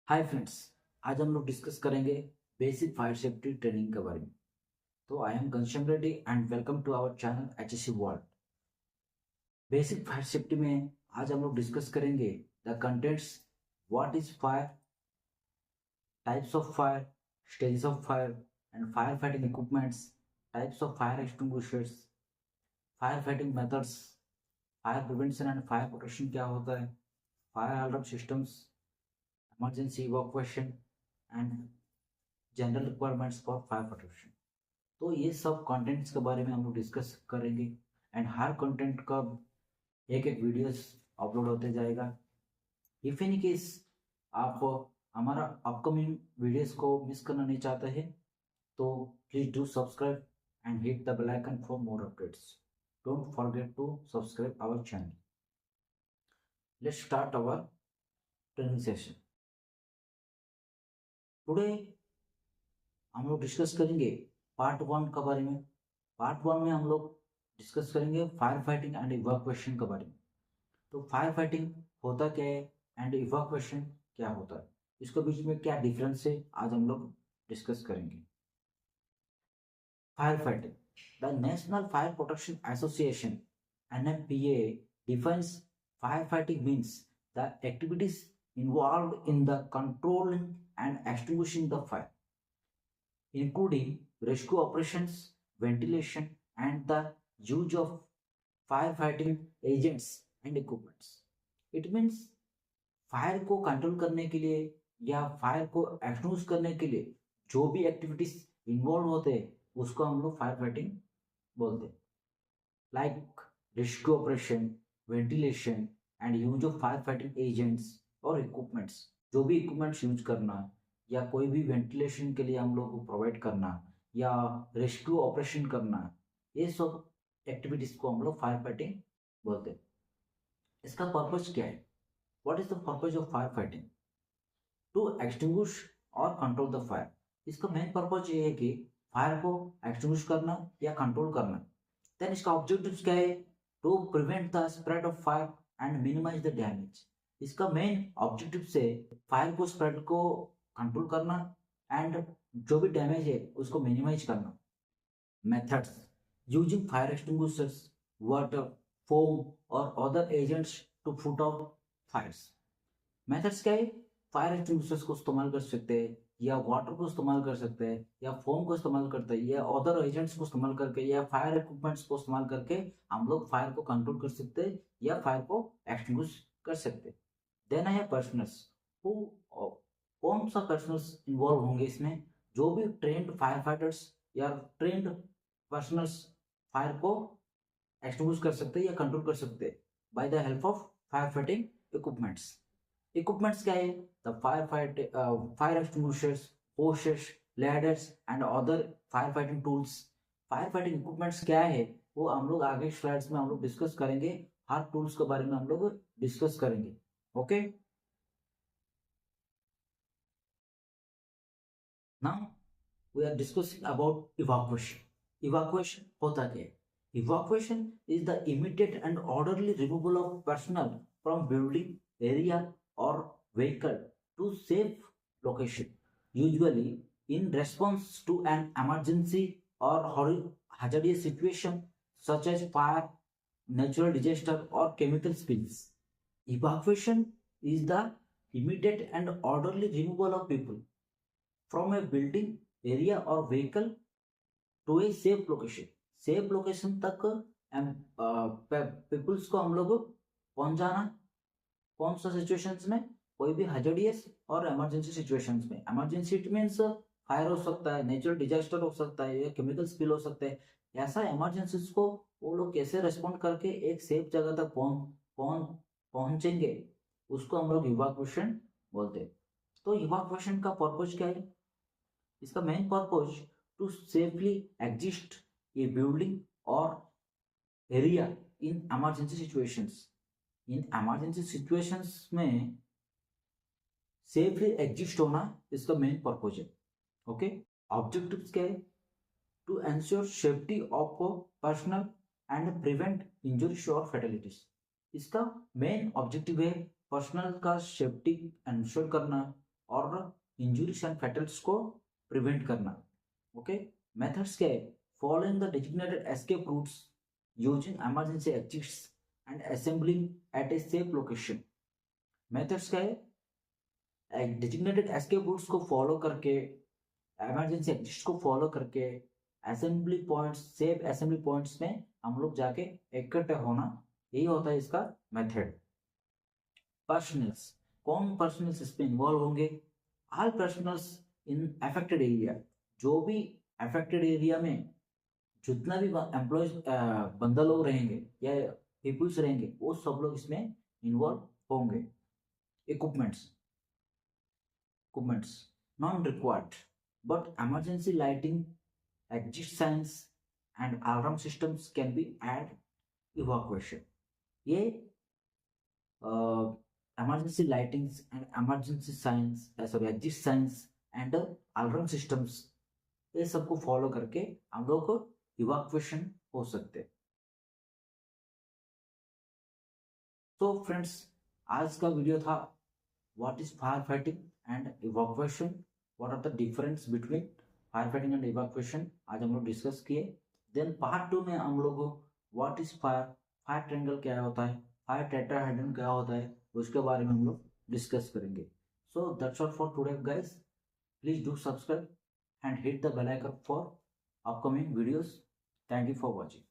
Hi friends. आज हम लोग डिस्कस करेंगे बेसिक फायर सेफ्टी ट्रेनिंग के बारे में। तो I am Ghanshyam Reddy and welcome to our channel HSC world. Basic fire safety में आज हम लोग डिस्कस करेंगे the contents, what is fire, types of fire, stages of fire and fire fighting equipments, types of fire extinguishers, fire fighting methods, fire prevention and fire protection क्या होता है, fire alarm systems, emergency evacuation and general requirements for fire protection. तो ये सब contents के बारे में हम लोग डिस्कस करेंगे एंड हर कंटेंट का एक एक वीडियोस अपलोड होते जाएगा। इफ इन केस आप हमारा अपकमिंग वीडियोस को मिस करना नहीं चाहते हैं तो please do subscribe and hit the bell icon for more updates. Don't forget to subscribe our channel. Let's start our training session. Today हम लोग डिस्कस करेंगे पार्ट 1 के बारे में। पार्ट 1 में हम लोग डिस्कस करेंगे फायर फाइटिंग एंड इवैक्यूएशन के बारे में। तो फायर फाइटिंग होता क्या है एंड इवैक्यूएशन क्या होता है, इसके बीच में क्या डिफरेंस है, आज हम लोग डिस्कस करेंगे। Fire fighting, the national fire protection association NFPA defines firefighting means the activities involved in the controlling and extinguishing the fire, including rescue operations, ventilation, and the use of firefighting agents and equipments. It means fire को control करने के लिए या fire को extinguish करने के लिए जो भी एक्टिविटीज इन्वॉल्व होते हैं उसको हम लोग फायर फाइटिंग बोलते हैं। Like rescue operation, ventilation and use of fire fighting agents और इक्विपमेंट्स। जो भी इक्विपमेंट्स यूज करना या कोई भी वेंटिलेशन के लिए हम लोग को प्रोवाइड करना या रेस्क्यू ऑपरेशन करना, ये सब एक्टिविटीज को हम लोग फायर फाइटिंग बोलते हैं। इसका पर्पज क्या है? What is the purpose of fire fighting? To extinguish और कंट्रोल द फायर। इसका मेन पर्पज ये है कि फायर को एक्सटिंग्विश करना या कंट्रोल करना। देन इसका ऑब्जेक्टिव्स क्या है? To prevent the spread of fire and minimise the damage. इसका मेन ऑब्जेक्टिव से फायर को स्प्रेड को कंट्रोल करना एंड जो भी डैमेज है उसको मिनिमाइज करना। Methods, using fire extinguishers, water, foam और other agents to put out fires. Methods क्या है? फायर एक्सटिंग्विशर्स को इस्तेमाल कर सकते हैं या वाटर को इस्तेमाल कर सकते हैं या फोम को इस्तेमाल करते हैं या अदर एजेंट्स को इस्तेमाल करके या फायर इक्विपमेंट्स को इस्तेमाल करके हम लोग फायर को कंट्रोल कर सकते हैं या फायर को एक्सटिंग्विश कर सकते हैं। देन है पर्सनल्स। कौन सा पर्सनल्स इन्वॉल्व होंगे इसमें? जो भी ट्रेंड फायर फाइटर्स या ट्रेंड पर्सनल्स फायर को एक्सटिंग्विश कर सकते हैं या कंट्रोल कर सकते हैं by the help of fire fighting equipments. Equipments क्या है? The fire extinguishers, hoses, ladders and other fire fighting tools. Fire fighting equipments क्या है वो हम लोग आगे स्लाइड्स में हम लोग डिस्कस करेंगे। हर टूल्स के बारे में हम लोग डिस्कस करेंगे। Okay, now we are discussing about evacuation. Evacuation होता क्या है? Evacuation is the immediate and orderly removal of personnel from building, area, or vehicle to safe location, usually in response to an emergency or hazardous situation such as fire, natural disaster, or chemical spills. Evacuation is the immediate and orderly removal of people from a building, area, or vehicle to a safe location। Safe location तक people's को हम लोग पहुंचाना। कौन सा situations में? कोई भी हैजर्डियस और इमरजेंसी सिचुएशंस में। इमरजेंसी इट मीन्स फायर हो सकता है, नेचुरल डिजास्टर हो सकता है या केमिकल स्पिल हो सकता है। ऐसा इमरजेंसीज को वो लोग कैसे रिस्पॉन्ड करके एक सेफ जगह तक पहुंचेंगे उसको हम लोग इवैक्यूएशन बोलते हैं। तो इवैक्यूएशन का पर्पज क्या है? इसका main purpose to safely exist a building or area in emergency situations। इन emergency situations में safely exist होना इसका मेन पर्पज है। ओके, ऑब्जेक्टिव्स क्या है? To ensure safety of personal and prevent injuries और फैटेलिटीज। इसका मेन ऑब्जेक्टिव है पर्सनल का सेफ्टी एंश्योर करना और इंजुरीज एंड फैटल्स को प्रिवेंट करना। ओके, मेथड्स क्या है? Following the designated escape routes, using emergency exits and assembling at a safe location. Methods क्या है? डेजिग्नेटेड एस्केप रूट्स को फॉलो करके, इमरजेंसी एग्जिट्स को फॉलो करके, assembly points, safe assembly points में हम लोग जाके इकट्ठे होना, यही होता है इसका मेथड। पर्सनल्स, कौन पर्सनल्स इसमें इन्वॉल्व होंगे? ऑल पर्सनल्स इन अफेक्टेड एरिया, जो भी अफेक्टेड एरिया में जितना भी एम्प्लॉयज बंदा लोग रहेंगे या पीपुल्स रहेंगे, वो सब लोग इसमें इन्वॉल्व होंगे। Equipments, equipments non required, but emergency lighting, exit signs and alarm systems can be add evacuation। ये emergency lightings and emergency signs, sorry, exit signs and alarm systems, ये सबको फॉलो करके हम लोग को इवैक्यूएशन हो सकते। तो फ्रेंड्स, आज का वीडियो था what is fire fighting and evacuation, what are the difference between fire fighting and evacuation, आज हम लोग डिस्कस किए। देन पार्ट 2 में हम लोग what is fire, fire triangle क्या होता है, फायर टेट्राहेड्रन क्या होता है, उसके बारे में हम लोग डिस्कस करेंगे। So that's all for today guys, please do subscribe and hit the bell icon for upcoming videos. Thank you for watching.